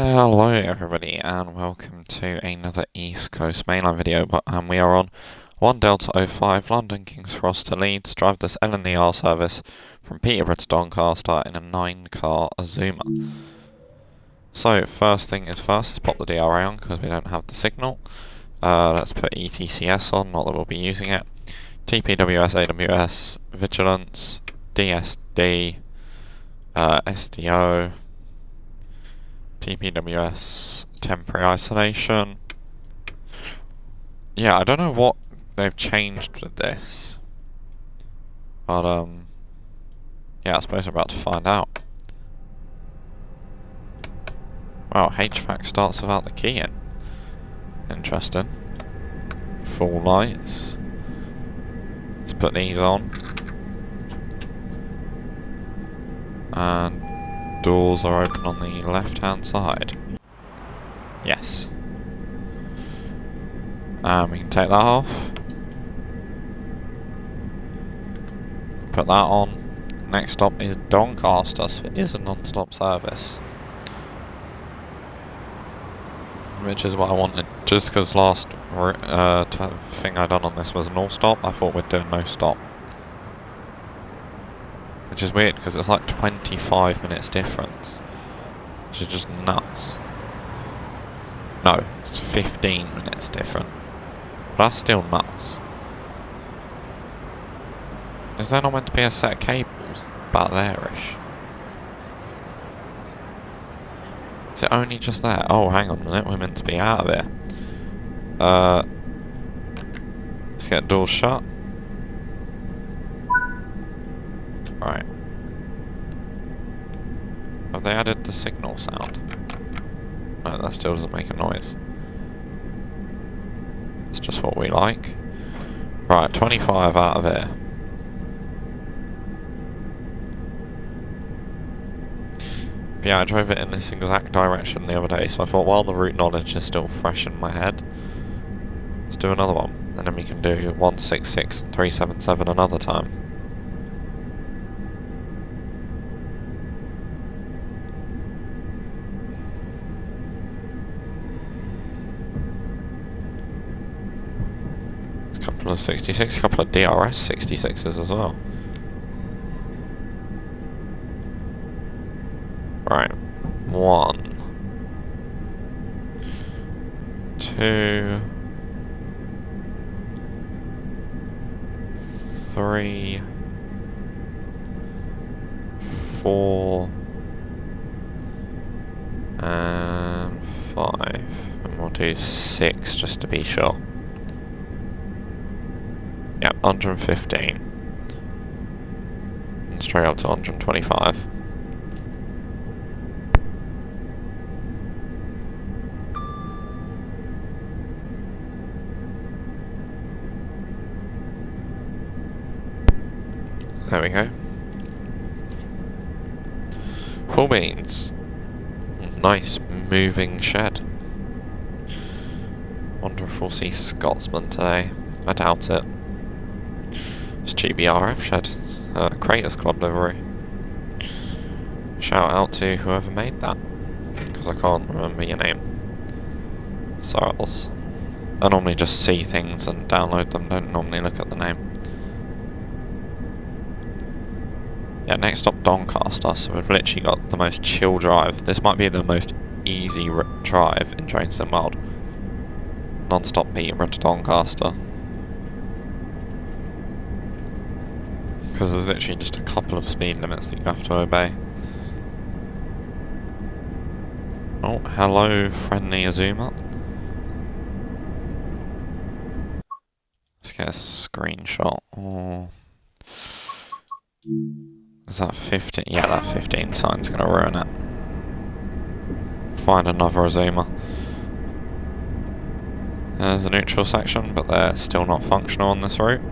Hello everybody and welcome to another East Coast mainline video, but we are on 1 Delta 05 London King's Cross to Leeds, drive this LNER service from Peterborough to Doncaster in a 9-car Azuma. So first thing is first, let's pop the DRA on because we don't have the signal. Let's put ETCS on, not that we'll be using it. TPWS, AWS, Vigilance, DSD, SDO, TPWS, temporary isolation. Yeah, I don't know what they've changed with this, but yeah, I suppose we're about to find out. Wow, HVAC starts without the key in. Interesting. Full lights. Let's put these on. And doors are open on the left-hand side. Yes. We can take that off. Put that on. Next stop is Doncaster, so it is a non-stop service. Which is what I wanted. Just because last thing I done on this was an all-stop, I thought we'd do a no-stop. Which is weird because it's like 25 minutes difference, which is just nuts. No, it's 15 minutes different. But that's still nuts. Is there not meant to be a set of cables about there-ish? Is it only just there? Oh, hang on a minute, we're meant to be out of here. Let's get doors shut. Right. Have they added the signal sound? No, that still doesn't make a noise. It's just what we like. Right, 25 out of here. But yeah, I drove it in this exact direction the other day, so I thought while the route knowledge is still fresh in my head, let's do another one. And then we can do 166 and 377 another time. Couple of 66, couple of DRS 66s as well. Right, 1, 2, 3, 4, and 5, and we'll do 6 just to be sure. Yep, 115. And straight up to 125. There we go. Full beans. Nice moving shed. Wonder if we'll see Scotsman today. I doubt it. It's GBRF shed, Craters Club livery. Shout out to whoever made that, because I can't remember your name. Sorrels. I normally just see things and download them, don't normally look at the name. Yeah, next stop Doncaster, so we've literally got the most chill drive. This might be the most easy drive in Train Sim World. Non-stop Peterborough to Doncaster. Because there's literally just a couple of speed limits that you have to obey. Oh, hello, friendly Azuma. Let's get a screenshot. Oh. Is that 15? Yeah, that 15 sign's gonna ruin it. Find another Azuma. There's a neutral section, but they're still not functional on this route.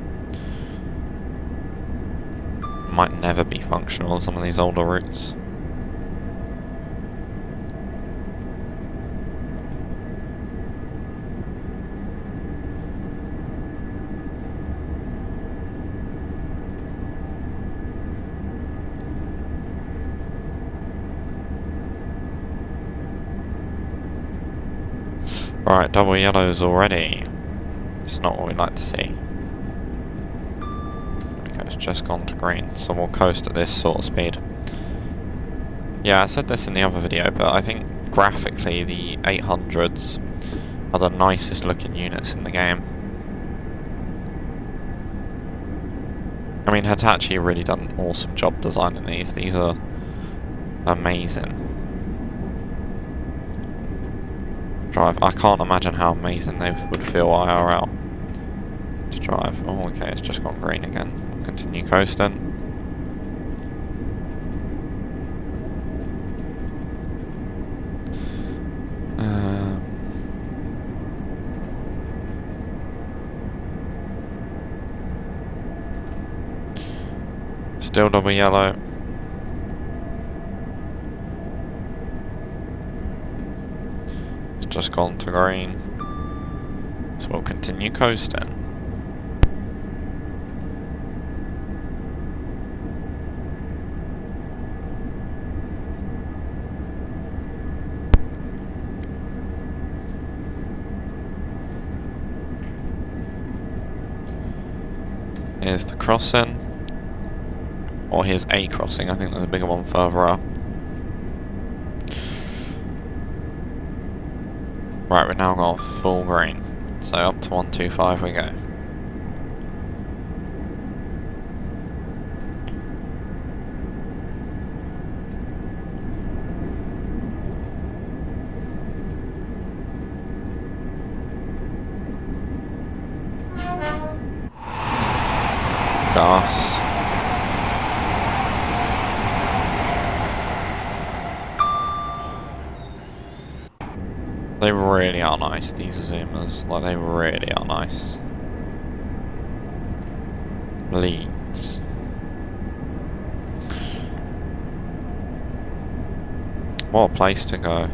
Might never be functional on some of these older routes. Right, double yellows already. It's not what we'd like to see. There we go, it's just gone to green, so we'll coast at this sort of speed. Yeah, I said this in the other video, but I think graphically the 800s are the nicest looking units in the game. I mean, Hitachi really done an awesome job designing these. These are amazing. Drive. I can't imagine how amazing they would feel IRL to drive. Oh, okay, it's just gone green again. We'll continue coasting. Still double yellow. It's just gone to green. So we'll continue coasting. Here's the crossing. Or here's a crossing, I think there's a bigger one further up. Right, we've now got full green. So up to 125 we go. Gas. They really are nice, these Zoomers. Like, they really are nice. Leeds. What a place to go.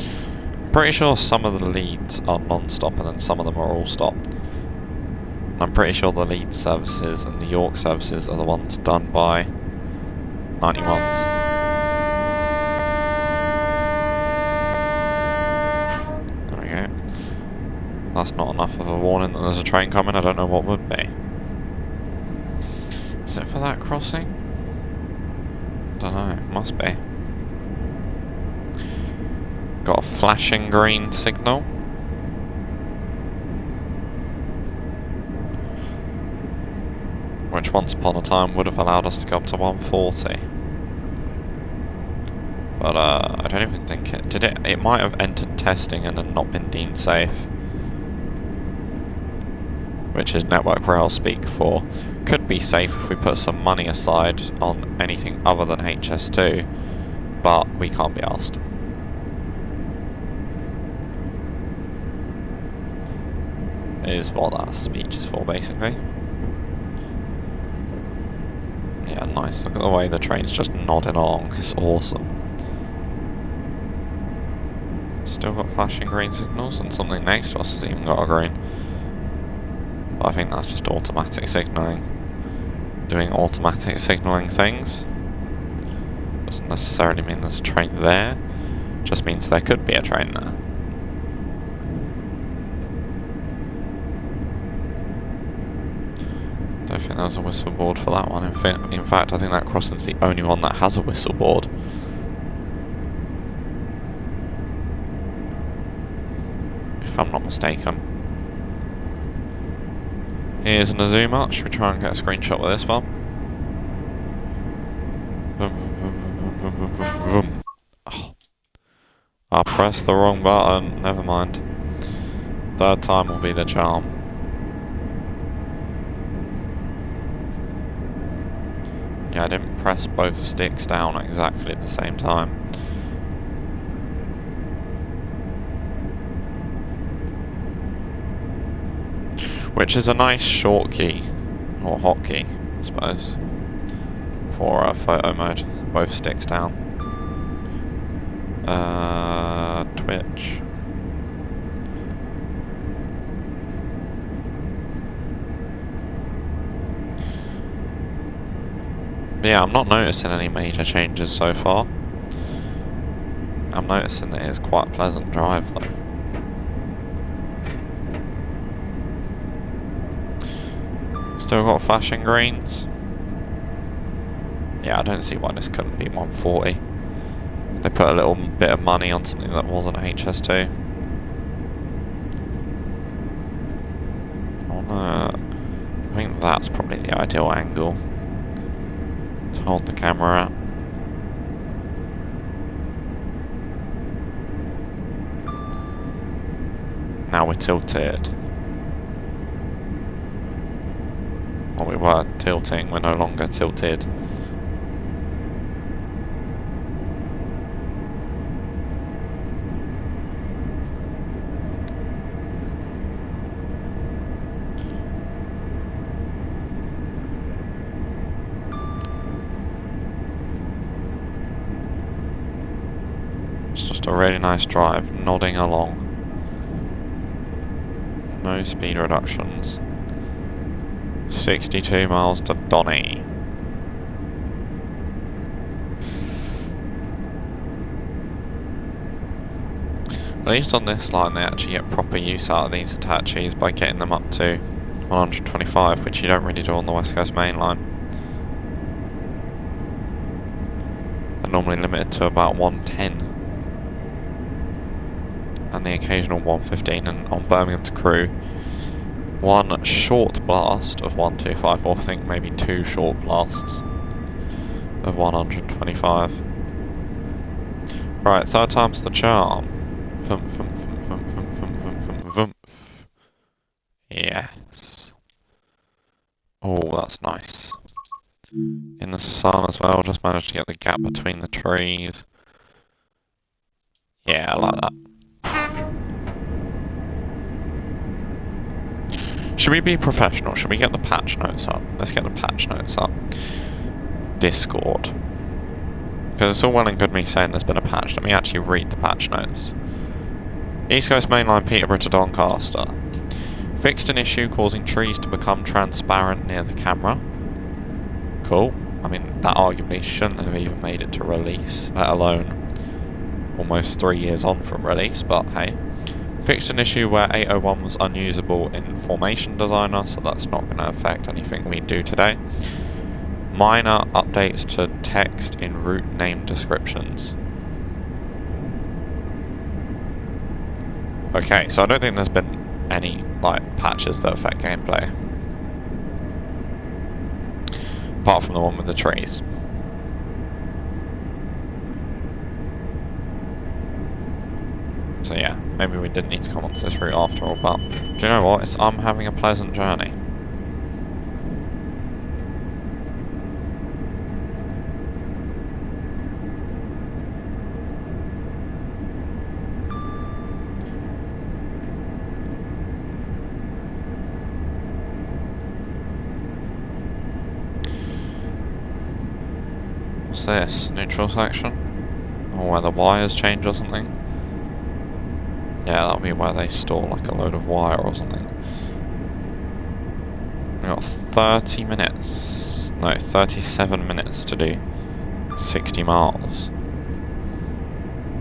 I'm pretty sure some of the Leeds are non-stop and then some of them are all stop. And I'm pretty sure the Leeds services and the York services are the ones done by 91s. That's not enough of a warning that there's a train coming. I don't know what would be. Is it for that crossing? Don't know. Must be. Got a flashing green signal. Which once upon a time would have allowed us to go up to 140. But I don't even think it did. It might have entered testing and then not been deemed safe. Which is network rail speak for could be safe if we put some money aside on anything other than HS2, but we can't be asked. Is what that speech is for, basically. Yeah, nice. Look at the way the train's just nodding along. It's awesome. Still got flashing green signals, and something next to us has even got a green. But I think that's just automatic signalling. Doing automatic signalling things. Doesn't necessarily mean there's a train there. Just means there could be a train there. Don't think there's a whistle board for that one. In fact, I think that crossing's the only one that has a whistle board. If I'm not mistaken. Here's an Azuma. Should we try and get a screenshot with this one? Oh. I pressed the wrong button. Never mind. Third time will be the charm. Yeah, I didn't press both sticks down exactly at the same time. Which is a nice short key, or hotkey, I suppose, for photo mode. Both sticks down. Twitch. Yeah, I'm not noticing any major changes so far. I'm noticing that it's quite a pleasant drive though. Still got flashing greens. Yeah, I don't see why this couldn't be 140. They put a little bit of money on something that wasn't HS2. I think that's probably the ideal angle to hold the camera at. Now we're tilted. Well, we were tilting, we're no longer tilted. It's just a really nice drive, nodding along. No speed reductions. 62 miles to Donny. At least on this line they actually get proper use out of these attaches by getting them up to 125, which you don't really do on the West Coast main line. They're normally limited to about 110. And the occasional 115, and on Birmingham to Crewe, one short blast of 125, or I think maybe two short blasts of 125. Right, third time's the charm. Yes. Oh, that's nice. In the sun as well, just managed to get the gap between the trees. Yeah, I like that. Should we be professional? Should we get the patch notes up? Let's get the patch notes up. Discord. Because it's all well and good me saying there's been a patch. Let me actually read the patch notes. East Coast Mainline Peterborough to Doncaster. Fixed an issue causing trees to become transparent near the camera. Cool. I mean, that arguably shouldn't have even made it to release, let alone almost 3 years on from release, but hey. Fixed an issue where 801 was unusable in Formation Designer, so that's not going to affect anything we do today. Minor updates to text in route name descriptions. Okay, so I don't think there's been any patches that affect gameplay. Apart from the one with the trees. So yeah, maybe we didn't need to come onto this route after all, but do you know what? I'm having a pleasant journey. What's this? Neutral section? Or where the wires change or something? Yeah, that'll be where they store like a load of wire or something. We've got 30 minutes. No, 37 minutes to do 60 miles.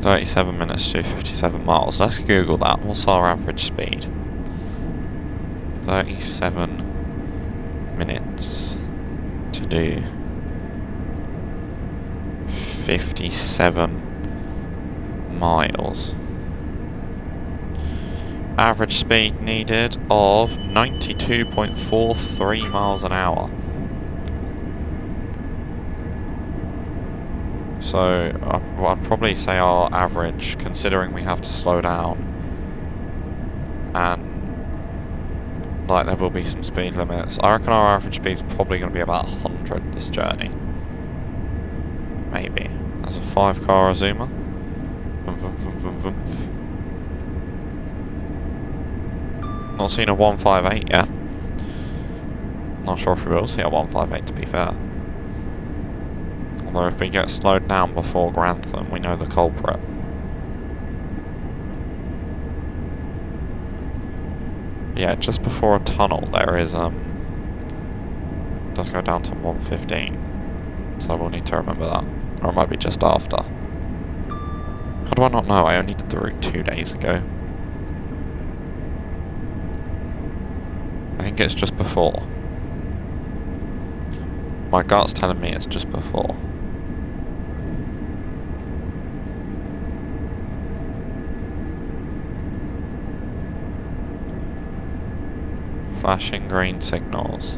37 minutes to do 57 miles. Let's Google that. What's our average speed? 37 minutes to do 57 miles. Average speed needed of 92.43 miles an hour. So I'd probably say our average, considering we have to slow down, and like there will be some speed limits, I reckon our average speed is probably going to be about 100 this journey. Maybe. There's a 5-car Azuma. Not seen a 158 yet. Not sure if we will see a 158 to be fair. Although if we get slowed down before Grantham, we know the culprit. Yeah, just before a tunnel there is does go down to 115. So we'll need to remember that. Or it might be just after. How do I not know? I only did the route 2 days ago. I think it's just before. My gut's telling me it's just before. Flashing green signals.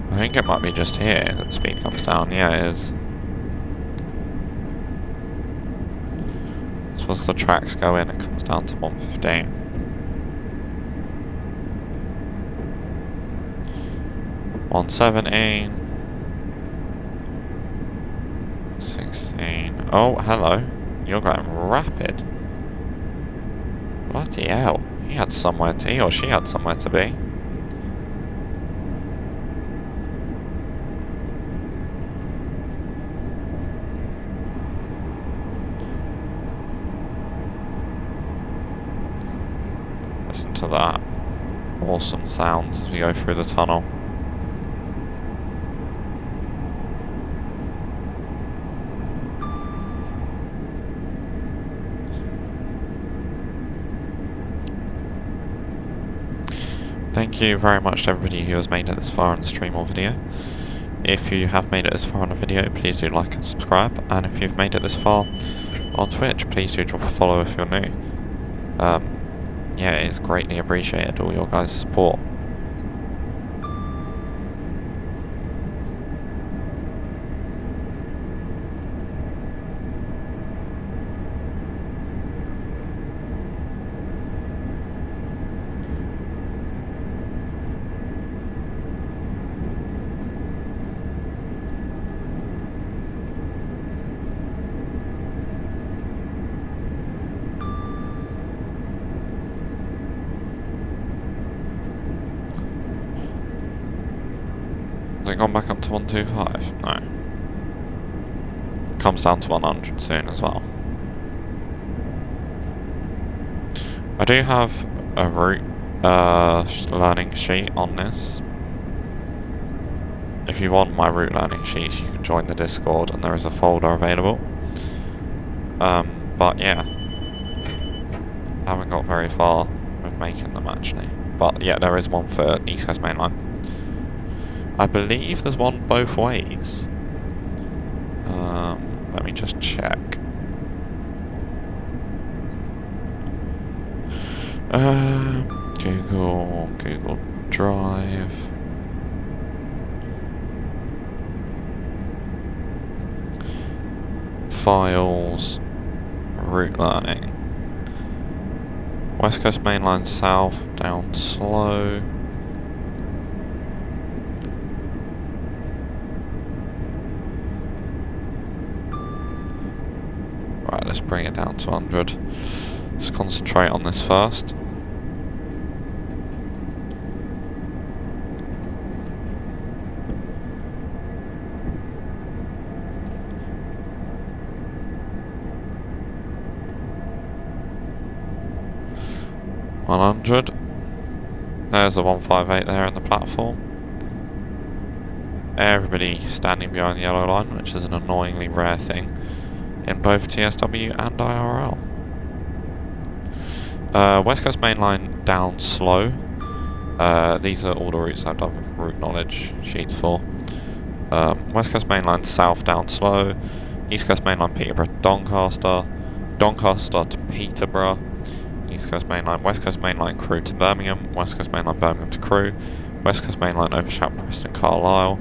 I think it might be just here that the speed comes down. Yeah, it is. So as the tracks go in, it comes down to 115. 117. 16. Oh, hello. You're going rapid. Bloody hell. He or she had somewhere to be. Listen to that awesome sounds as we go through the tunnel. Thank you very much to everybody who has made it this far in the stream or video. If you have made it this far on the video, please do like and subscribe, and if you've made it this far on Twitch, please do drop a follow if you're new. Yeah, it is greatly appreciated, all your guys' support. Has it gone back up to 125? No. Comes down to 100 soon as well. I do have a route learning sheet on this. If you want my route learning sheets, you can join the Discord and there is a folder available. But yeah, I haven't got very far with making them actually. But yeah, there is one for East Coast Main Line. I believe there's one both ways. Let me just check. Google Drive. Files, route learning. West Coast Main Line South, down slow. Right, let's bring it down to 100. Let's concentrate on this first. $100. There's a 158 there in the platform. Everybody standing behind the yellow line, which is an annoyingly rare thing in both TSW and IRL. West Coast Main Line down slow. These are all the routes I've done with route knowledge sheets for. West Coast Main Line South down slow. East Coast Main Line Peterborough Doncaster. Doncaster to Peterborough. East Coast Main Line, West Coast Main Line Crewe to Birmingham. West Coast Main Line Birmingham to Crewe. West Coast Main Line Overshout Preston Carlisle.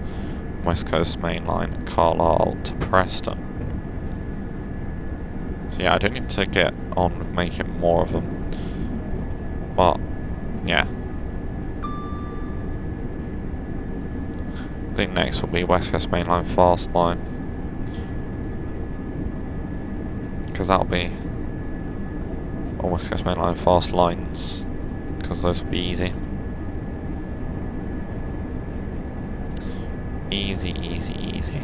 West Coast Main Line Carlisle to Preston. So yeah, I do need to get on with making more of them. But, yeah. I think next will be West Coast Main Line Fast Line. Because that'll be... or West Coast Main Line Fast Lines because those will be easy. Easy, easy, easy.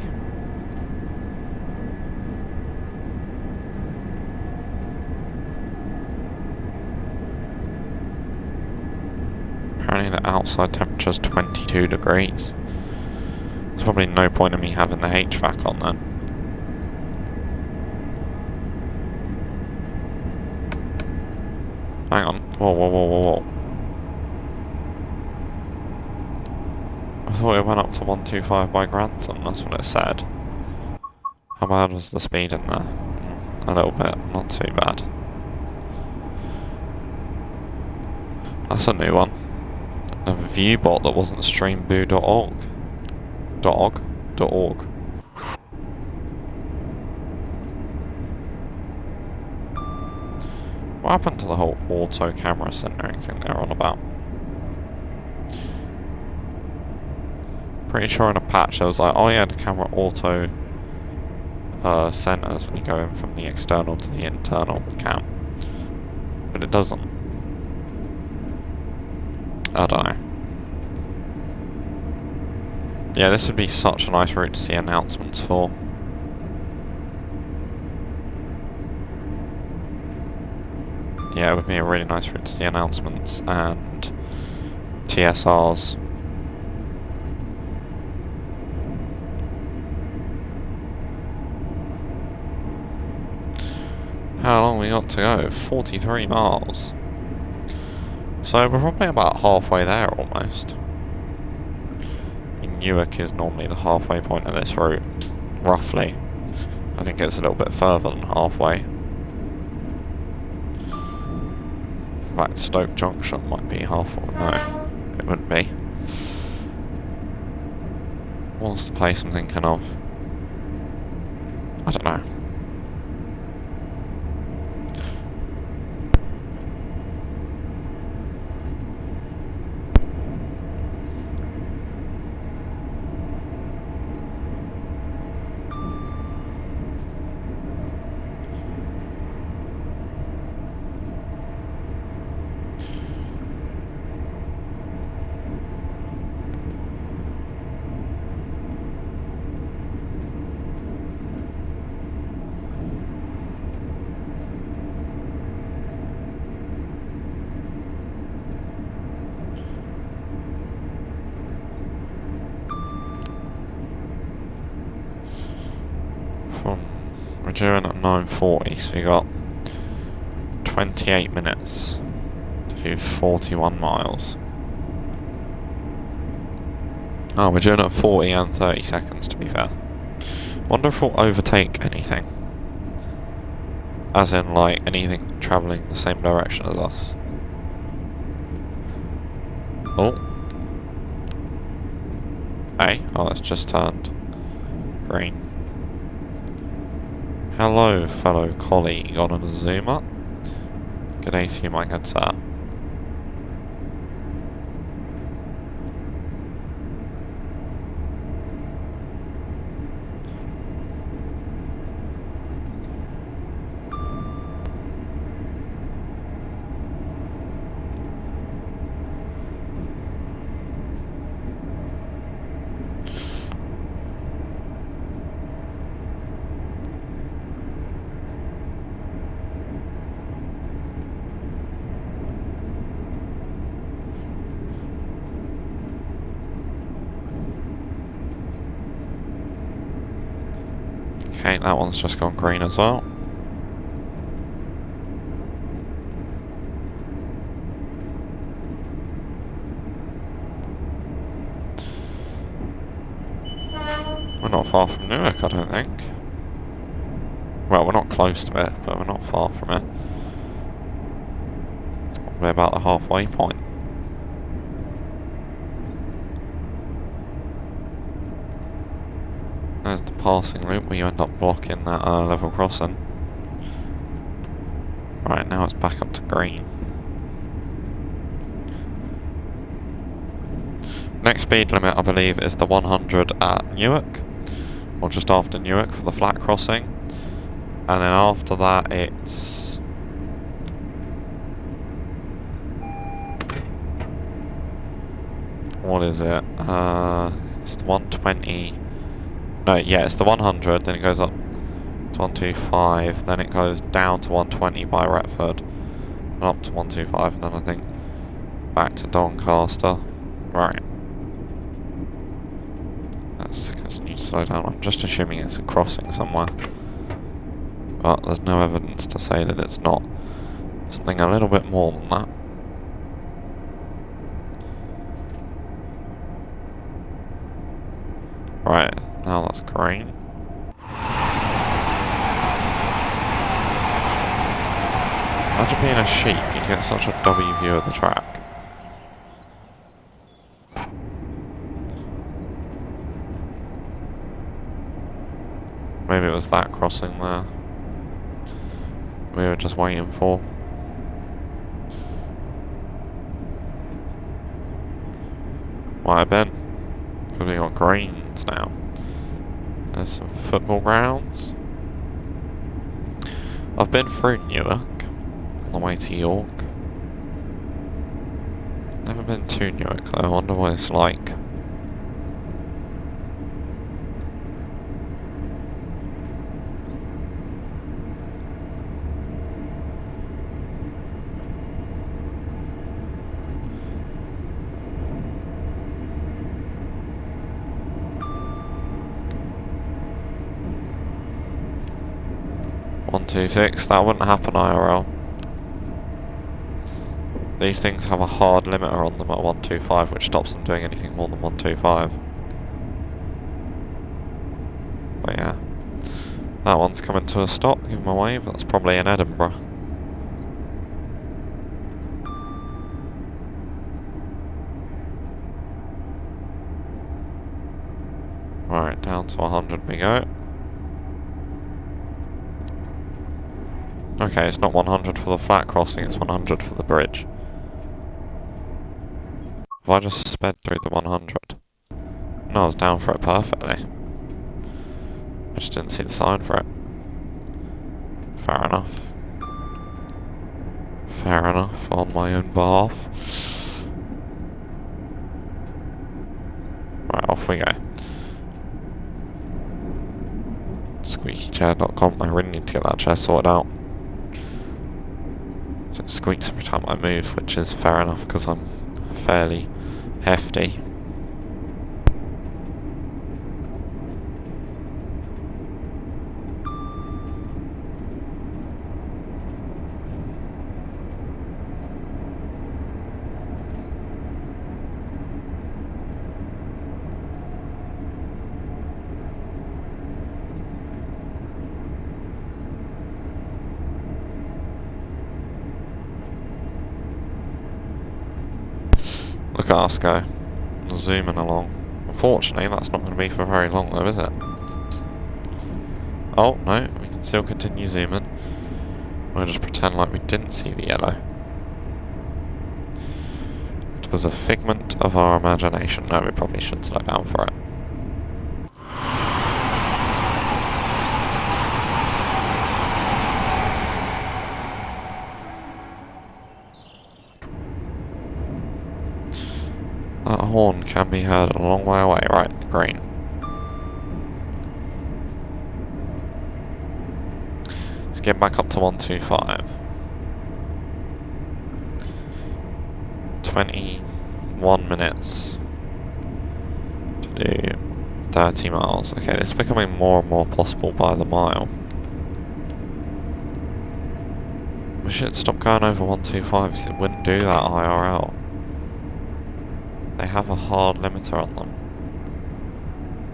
Apparently the outside temperature is 22 degrees. There's probably no point in me having the HVAC on then. Hang on. Whoa, whoa, whoa, whoa, whoa. I thought it went up to 125 by Grantham, that's what it said. How bad was the speed in there? A little bit, not too bad. That's a new one. A viewbot that wasn't streamboo.org. .org. What happened to the whole auto camera centering thing they're on about? Pretty sure in a patch there was like, oh yeah, the camera auto centers when you go in from the external to the internal cam. But it doesn't. I don't know. Yeah, this would be such a nice route to see announcements for. Yeah, it would be a really nice route to see announcements and TSRs. How long we got to go? 43 miles. So we're probably about halfway there almost. Newark is normally the halfway point of this route, roughly. I think it's a little bit further than halfway. In fact, Stoke Junction might be halfway. No, it wouldn't be. What's the place I'm thinking of? I don't know. We're doing at 9:40, so we got 28 minutes to do 41 miles. Oh, we're doing it at 40 and 30 seconds to be fair. Wonder if we'll overtake anything. As in, like, anything travelling the same direction as us. Oh. Hey, oh, it's just turned green. Hello, fellow colleague on a Zoomer. Good day to you, my good sir. Okay, that one's just gone green as well. We're not far from Newark, I don't think. Well, we're not close to it, but we're not far from it. It's probably about the halfway point. There's the passing loop where you end up blocking that level crossing. Right, now it's back up to green. Next speed limit, I believe, is the 100 at Newark, or just after Newark for the flat crossing. And then after that, it's What is it? It's the 120. No, yeah, it's the 100, then it goes up to 125, then it goes down to 120 by Retford, and up to 125, and then I think back to Doncaster. Right. Let's continue to slow down. I'm just assuming it's a crossing somewhere. But there's no evidence to say that it's not. Something a little bit more than that. Right, now that's green. Imagine being a sheep, you get such a W view of the track. Maybe it was that crossing there we were just waiting for. Might have been. Because we got greens now. There's some football grounds. I've been through Newark on the way to York. Never been to Newark though, I wonder what it's like. One, 2, 6, that wouldn't happen IRL. These things have a hard limiter on them at 125, which stops them doing anything more than 125. But yeah, that one's coming to a stop. Give him a wave. That's probably in Edinburgh. Right, down to 100 we go. Okay, it's not 100 for the flat crossing, it's 100 for the bridge. Have I just sped through the 100? No, I was down for it perfectly. I just didn't see the sign for it. Fair enough. Fair enough, on my own behalf. Right, off we go. SqueakyChair.com, I really need to get that chair sorted out. So it squeaks every time I move, which is fair enough because I'm fairly hefty. Look at us go, zooming along. Unfortunately, that's not going to be for very long though, is it? Oh, no, we can still continue zooming. We'll just pretend like we didn't see the yellow. It was a figment of our imagination. No, we probably should slow down for it. That horn can be heard a long way away. Right, green. Let's get back up to 125. 21 minutes to do 30 miles. Okay, this is becoming more and more possible by the mile. We should stop going over 125 because it wouldn't do that IRL. They have a hard limiter on them,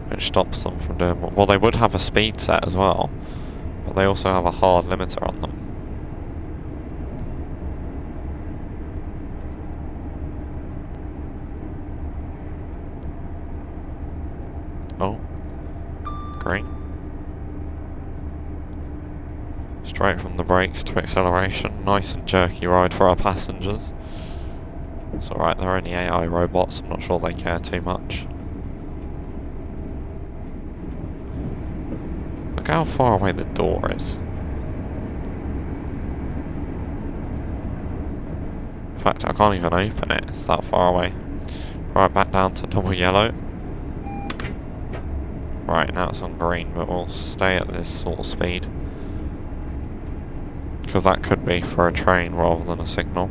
which stops them from doing more. Well, they would have a speed set as well, but they also have a hard limiter on them. Oh, great. Straight from the brakes to acceleration. Nice and jerky ride for our passengers. It's alright, they're only AI robots, I'm not sure they care too much. Look how far away the door is. In fact, I can't even open it, it's that far away. Right, back down to double yellow. Right, now it's on green, but we'll stay at this sort of speed. Because that could be for a train rather than a signal.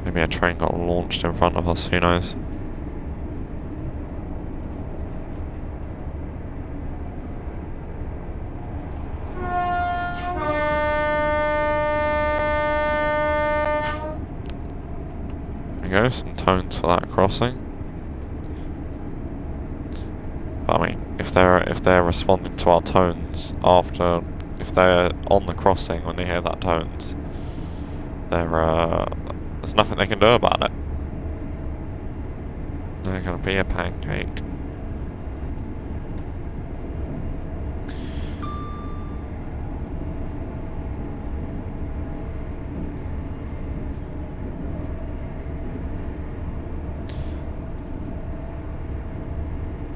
Maybe a train got launched in front of us, who knows. There we go, some tones for that crossing. But I mean, if they're responding to our tones after, if they're on the crossing when they hear that tones, there's nothing they can do about it. They're gonna be a pancake.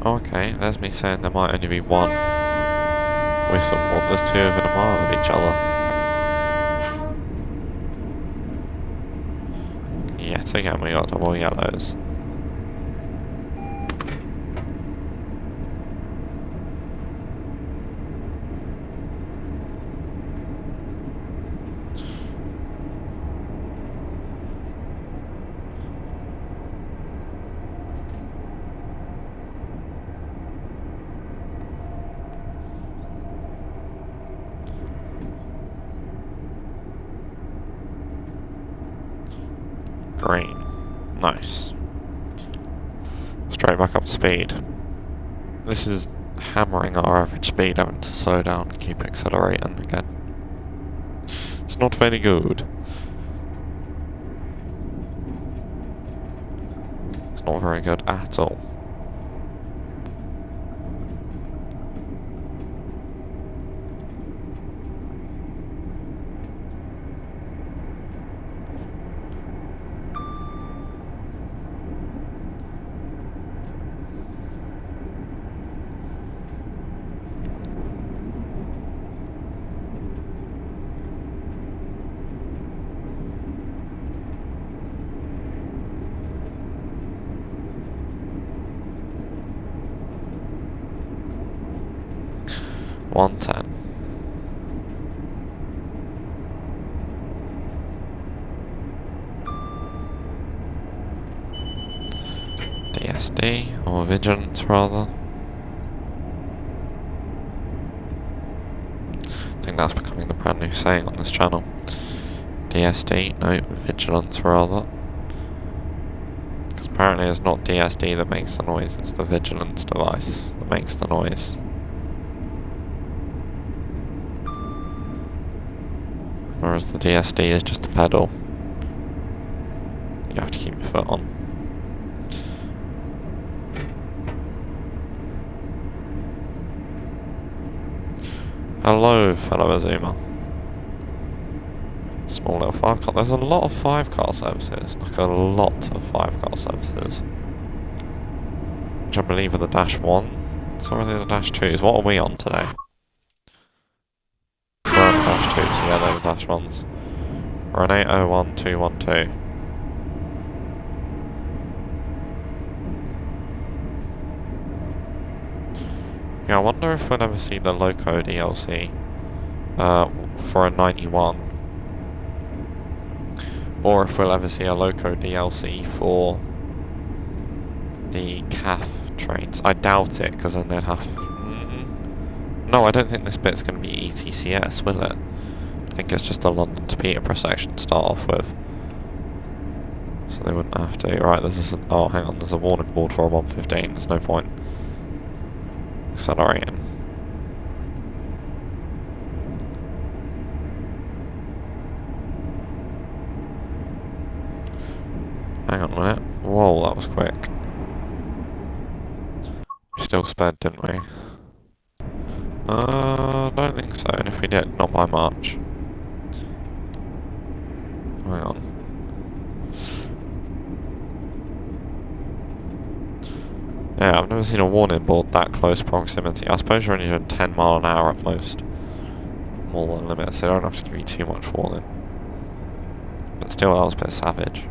Okay, there's me saying there might only be one whistle, well, there's two within a mile of each other. Yet again we got double yellows. Green. Nice. Straight back up to speed. This is hammering our average speed, having to slow down and keep accelerating again. It's not very good. It's not very good at all. $1.10. DSD, or Vigilance rather. I think that's becoming the brand new saying on this channel. DSD, no, Vigilance rather. Because apparently it's not DSD that makes the noise, it's the Vigilance device that makes the noise. Whereas the DSD is just a pedal. You have to keep your foot on. Hello, fellow Azuma. Small little 5-car. There's a lot of 5-car services. Like a lot of 5-car services. Which I believe are the Dash 1s, or are they the Dash 2s? What are we on today? We're on the Dash 2s, yeah, they're the Dash 1s. We're on 801212. Yeah, I wonder if we'll ever see the Loco DLC for a 91. Or if we'll ever see a Loco DLC for the CAF trains. I doubt it, because then they'd have... No, I don't think this bit's going to be ETCS, will it? I think it's just a London to Peterborough section to start off with. So they wouldn't have to. Right, there's a... Oh, hang on, there's a warning board for a 115. There's no point accelerating. Hang on a minute. Whoa, that was quick. We still sped, didn't we? Don't think so, and if we did, not by much. Hang on. Yeah, I've never seen a warning board that close proximity. I suppose you're only doing 10 mile an hour at most. More than limit, so they don't have to give you too much warning. But still, that was a bit savage.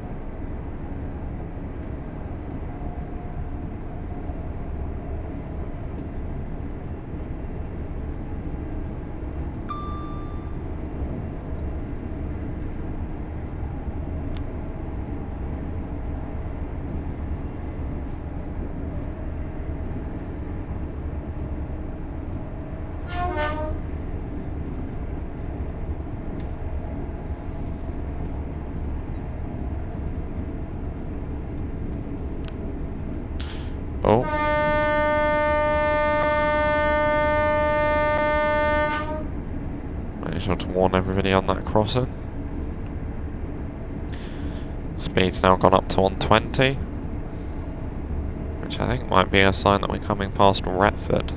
Oh. Make sure to warn everybody on that crossing. Speed's now gone up to 120, which I think might be a sign that we're coming past Retford.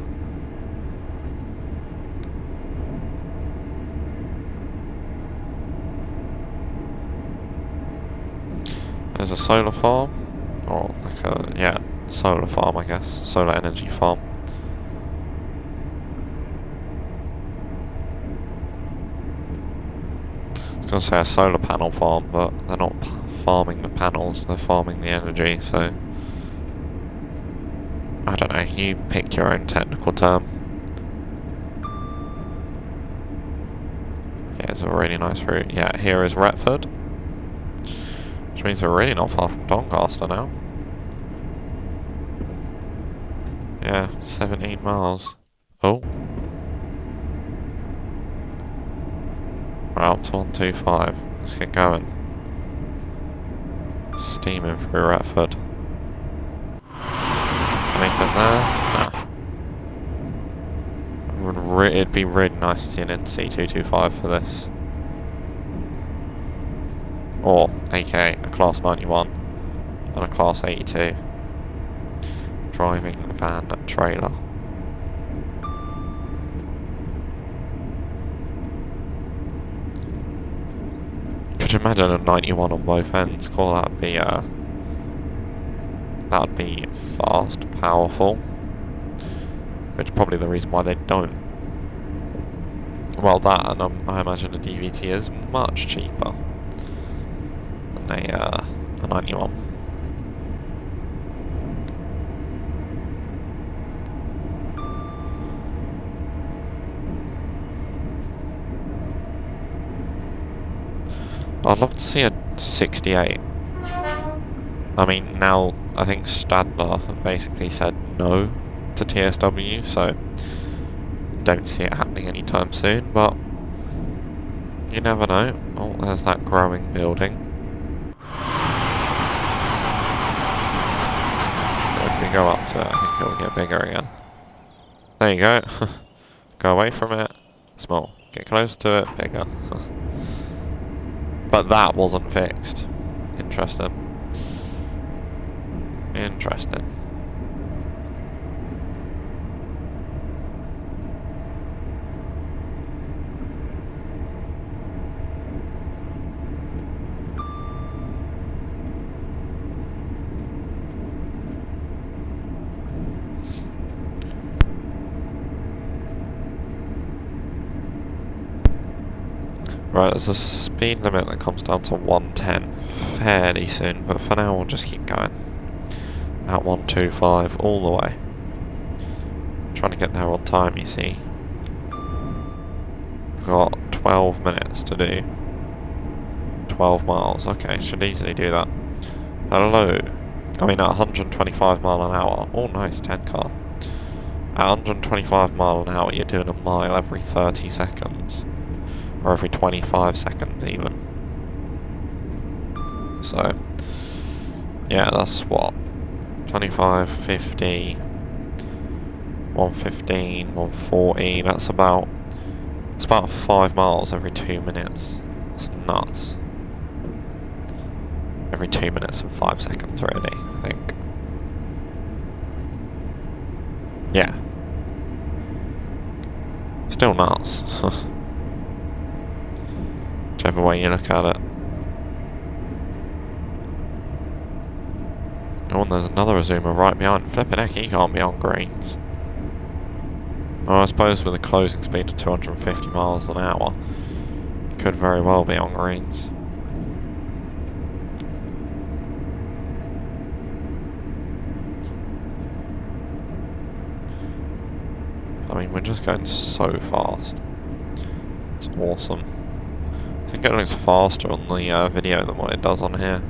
There's a solar farm, or like a, yeah, solar farm I guess, solar energy farm. I was going to say a solar panel farm, but they're not farming the panels, they're farming the energy, so I don't know, you pick your own technical term. Yeah, it's a really nice route. Yeah, here is Retford, which means we're really not far from Doncaster now. Yeah, 17 miles. Oh. We're out to 125. Let's get going. Steaming through Retford. Anything there? Nah. It'd be really nice to see an NC225 for this. Or, aka, a Class 91 and a Class 82. Driving van trailer. Could you imagine a 91 on both ends? Cool, that'd be fast, powerful. Which is probably the reason why they don't. Well, that, and I imagine a DVT is much cheaper than a 91. I'd love to see a 68. I mean, now I think Stadler have basically said no to TSW, so don't see it happening anytime soon, but you never know. Oh, there's that growing building. If we go up to it, I think it'll get bigger again. There you go. Go away from it. Small. Get close to it. Bigger. But that wasn't fixed. Interesting. Interesting. Right, there's a speed limit that comes down to 110 fairly soon, but for now we'll just keep going. At 125 all the way. Trying to get there on time, you see. We've got 12 minutes to do 12 miles. Okay, should easily do that. Hello. I mean, at 125 mile an hour. Oh, nice, 10 car. At 125 mile an hour, you're doing a mile every 30 seconds. Or every 25 seconds even. So, yeah, that's what? 25, 50, 115, 140, that's about 5 miles every 2 minutes. That's nuts. Every 2 minutes and 5 seconds really, I think. Yeah. Still nuts. Whichever way you look at it. Oh, and there's another zoomer right behind. Flippin' heck, he can't be on greens. Well, I suppose with a closing speed of 250 miles an hour, could very well be on greens. I mean, we're just going so fast. It's awesome. I think it looks faster on the video than what it does on here.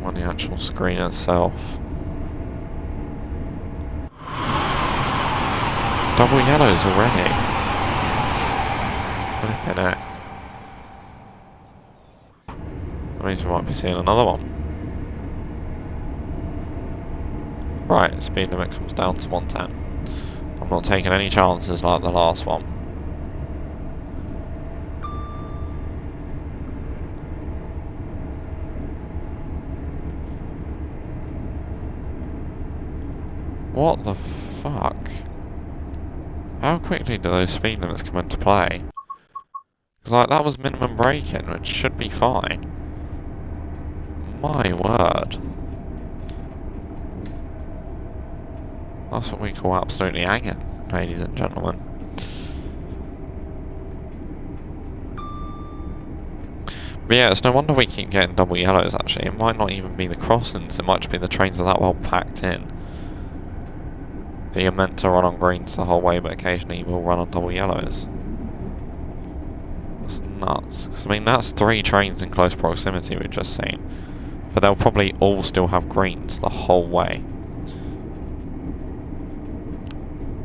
On the actual screen itself. Double yellows already. Flipping it. That means we might be seeing another one. Right, speed limit comes down to 110. I'm not taking any chances like the last one. What the fuck? How quickly do those speed limits come into play? Because like that was minimum braking, which should be fine. My word. That's what we call absolutely hanging, ladies and gentlemen. But yeah, it's no wonder we keep getting double yellows actually. It might not even be the crossings, it might just be the trains are that well packed in. That you're meant to run on greens the whole way, but occasionally you will run on double yellows. That's nuts. 'Cause, I mean, that's 3 trains in close proximity we've just seen. But they'll probably all still have greens the whole way.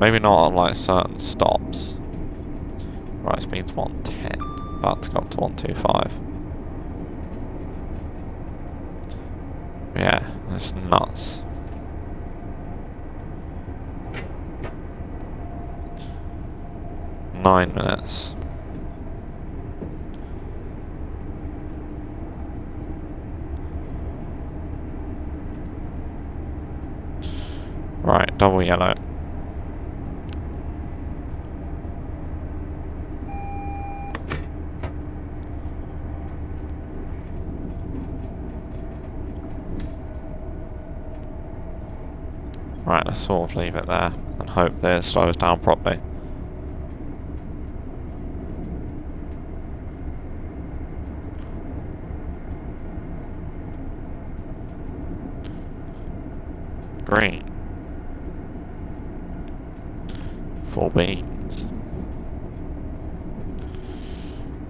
Maybe not on like certain stops. Right, speed's 110. About to go up to 125. Yeah, that's nuts. Nine minutes. Right, double yellow. Right, let's sort of leave it there and hope that it slows down properly. Green. 4 beans.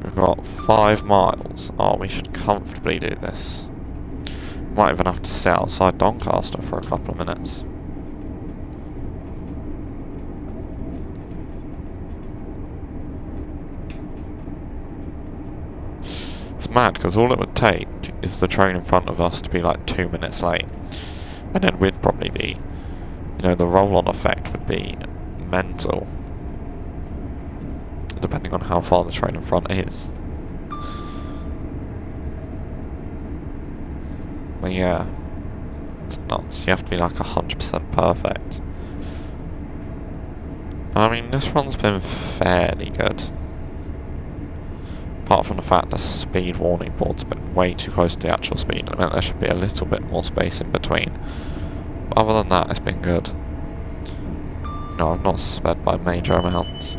We've got 5 miles. Oh, we should comfortably do this. Might even have to sit outside Doncaster for a couple of minutes. It's mad because all it would take is the train in front of us to be like 2 minutes late. And then we'd probably be, you know, the roll-on effect would be mental. Depending on how far the train in front is. But yeah, it's nuts. You have to be like 100% perfect. I mean, this run's been fairly good. Apart from the fact the speed warning board's been way too close to the actual speed limit, there should be a little bit more space in between. But other than that, it's been good. No, I've not sped by major amounts.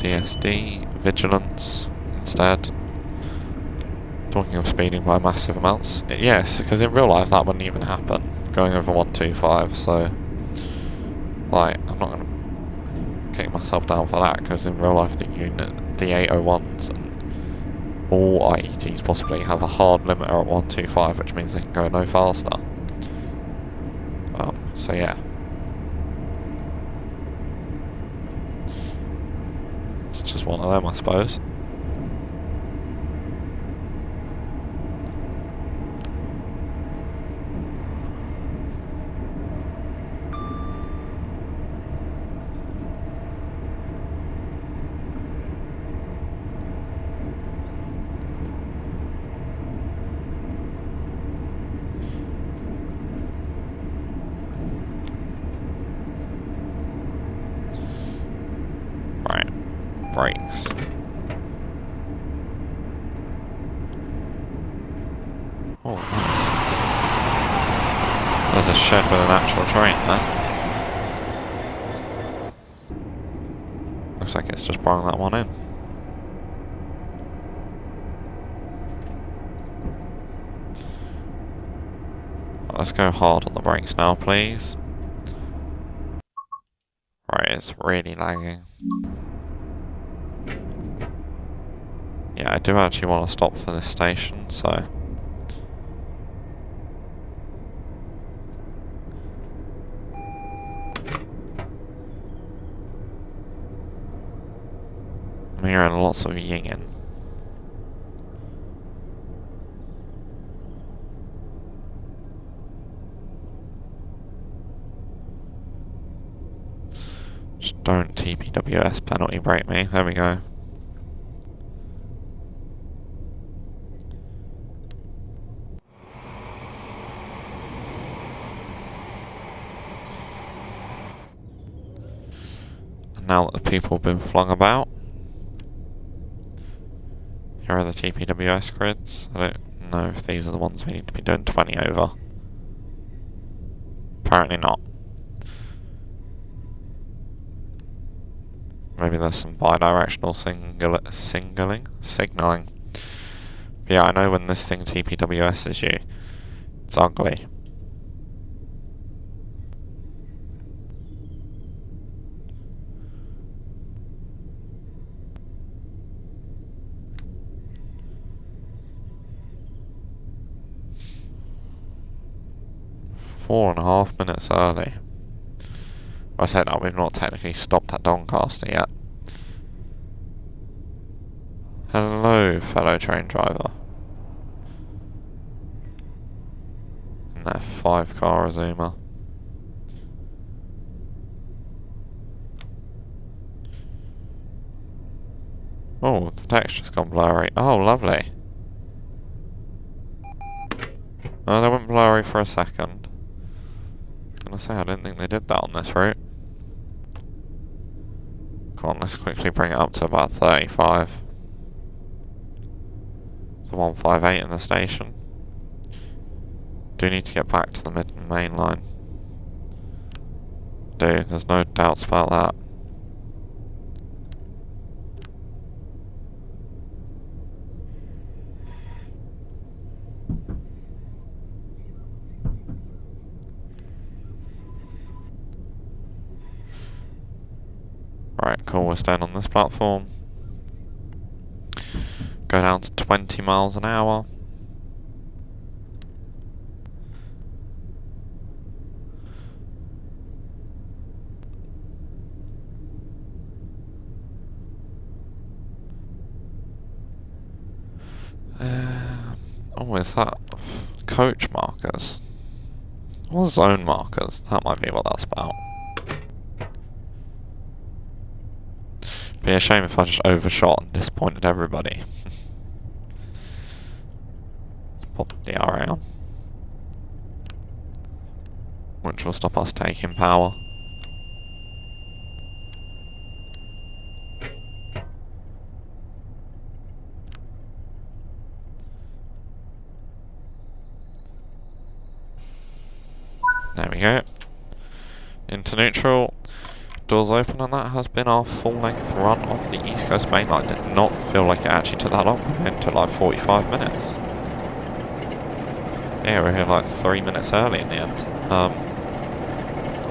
DSD, vigilance, instead. Talking of speeding by massive amounts, yes, because in real life that wouldn't even happen, going over 125, so... Like, I'm not going to kick myself down for that, because in real life the 801s and all IETs possibly have a hard limiter at 125, which means they can go no faster. So yeah. It's just one of them, I suppose. Brakes. Oh, nice. There's a shed with an actual train there. Looks like it's just brought that one in. Right, let's go hard on the brakes now, please. it's really lagging. Yeah, I do actually want to stop for this station, so... I'm hearing lots of yinging. Just don't TPWS penalty break me. There we go. And now that the people have been flung about, here are the TPWS grids. I don't know if these are the ones we need to be doing 20 over. Apparently not. Maybe there's some bi-directional signalling. But yeah, I know when this thing TPWS's you, it's ugly. Four and a half minutes early. I said that we've not technically stopped at Doncaster yet. Hello, fellow train driver. In that 5-car Azuma. Oh, the texture's gone blurry. Oh, lovely. Oh, they went blurry for a second. I was gonna say, I didn't think they did that on this route. Come on, let's quickly bring it up to about 35. The 158 in the station. Do need to get back to the mid and main line. Do, there's no doubts about that. Right, cool, we're staying on this platform. Go down to 20 miles an hour. Oh, is that coach markers? Or zone markers? That might be what that's about. Be a shame if I just overshot and disappointed everybody. Let's pop the DRA on. Which will stop us taking power. There we go. Into neutral. Doors open, and that has been our full-length run off the East Coast Main Line. Did not feel like it actually took that long. We went to like 45 minutes. Yeah, we're here like 3 minutes early in the end.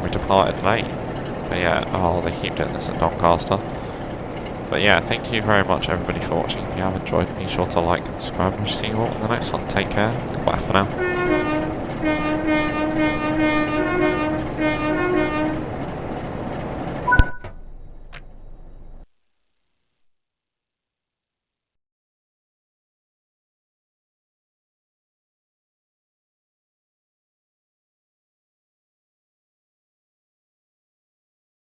We departed late. But yeah, oh, they keep doing this at Doncaster. But yeah, thank you very much everybody for watching. If you have enjoyed, be sure to like and subscribe, and we'll see you all in the next one. Take care. Goodbye for now.